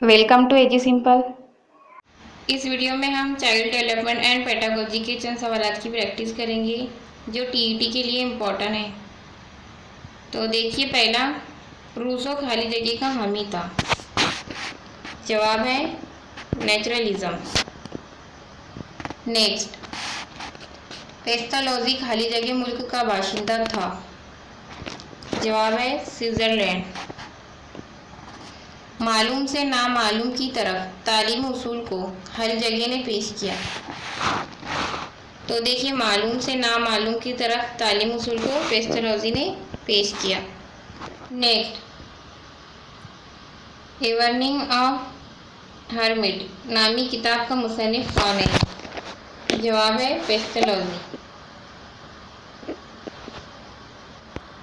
Welcome to AG simple. इस video में हम चाइल्ड डेवलपमेंट एंड पेडागोजी के चंद सवालात की प्रैक्टिस करेंगे जो टीईटी के लिए इम्पोर्टेंट है। तो देखिए, पहला, रूसो खाली जगह का हामी था। जवाब है नेचुरलिज्म। नेक्स्ट, पेस्टालोजी खाली जगह मुल्क का बाशिंदा था। जवाब है स्विट्जरलैंड। मालूम से नामालूम की तरफ तालीम उसूल को हर जगह ने पेश किया। तो देखिए, मालूम से नामालूम की तरफ तालीम उसूल को पेस्टालोजी ने पेश किया। नेक्स्ट, एवर्निंग ऑफ हर्मिट नामी किताब का मुसन्निफ कौन है? जवाब है पेस्टालोजी।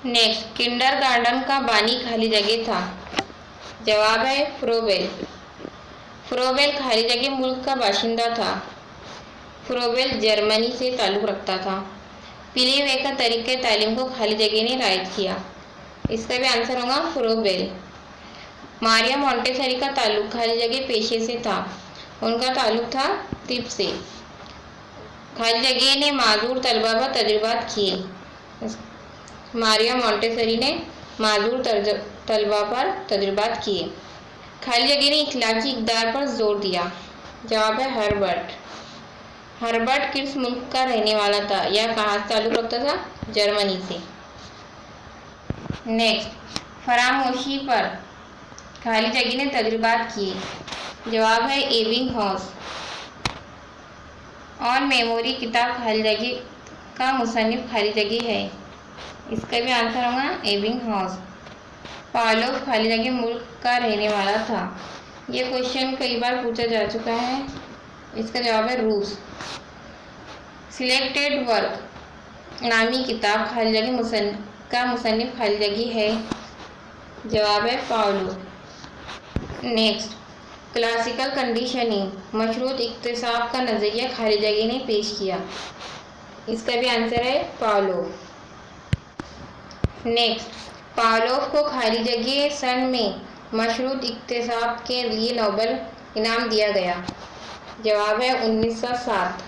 नेक्स्ट, किंडरगार्टन का बानी खाली जगह था। जवाब है फ्रोबेल। फ्रोबेल खाली जगह मुल्क का बाशिंदा था। फ्रोबेल जर्मनी से ताल्लुक़ रखता था। पीले हुए का तरीक़े तालीम को खाली जगह ने राइट किया। इसका भी आंसर होगा फ्रोबेल। मारिया मॉन्टेसरी का ताल्लुक़ खाली जगह पेशे से था। उनका ताल्लुक़ था तिब से। खाली जगह ने माजूर तलबा पर तजुर्बात किए। मारिया मॉन्टेसरी ने माजूर तलबा पर तजुर्बात किए। खाली जगह ने इखलाकी इक़दार पर जोर दिया। जवाब है हर्बर्ट। हर्बर्ट किस मुल्क का रहने वाला था या कहाँ से ताल्लुक़ रखता था? जर्मनी से। नेक्स्ट, फरामोशी पर खाली जगह ने तजुर्बात किए। जवाब है एबिंगहॉस। ऑन मेमोरी किताब खाली जगह का मुसन्निफ खाली जगह है। इसका भी आंसर होगा एबिंगहॉस। पावलोव खाली जगह मुल्क का रहने वाला था। ये क्वेश्चन कई बार पूछा जा चुका है। इसका जवाब है रूस। सिलेक्टेड वर्क नामी किताब खाली जगह का मुसन्निफ खाली जगह है। जवाब है पावलोव। नेक्स्ट, क्लासिकल कंडीशनिंग मशरूत इक्तिसाब का नज़रिया खाली जगह ने पेश किया। इसका भी आंसर है पावलोव। नेक्स्ट, पावलोव को खाली जगह सन में मशरूत इक्तिसाब के लिए नोबेल इनाम दिया गया। जवाब है 1907।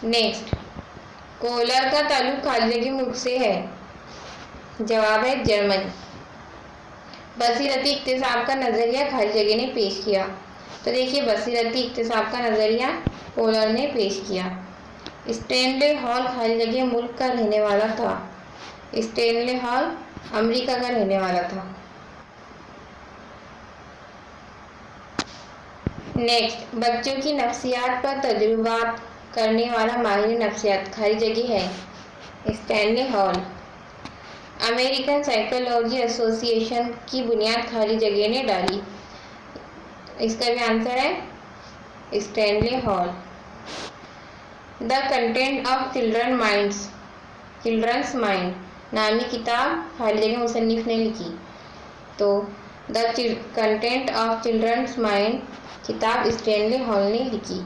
नेक्स्ट, कोहलर का ताल्लुक खाली जगह मुल्क से है। जवाब है जर्मनी। बसीरती इक्तिसाब का नज़रिया खाली जगह ने पेश किया। तो देखिए, बसीरती इक्तिसाब का नज़रिया कोहलर ने पेश किया। स्टैनले हॉल खाली जगह मुल्क का रहने वाला था। स्टैनले हॉल अमेरिका का रहने वाला था। नेक्स्ट, बच्चों की नफ्सियात पर तजुर्बात करने वाला माहिर नफ्सियात खाली जगह है। Stanley hall. American psychology association की बुनियाद खाली जगह ने डाली। इसका भी आंसर है Stanley Hall. The content of children's mind नामी किताब खाली जगह मुसन्निफ ने लिखी। तो the content of children's mind किताब स्टैनले हॉल ने लिखी।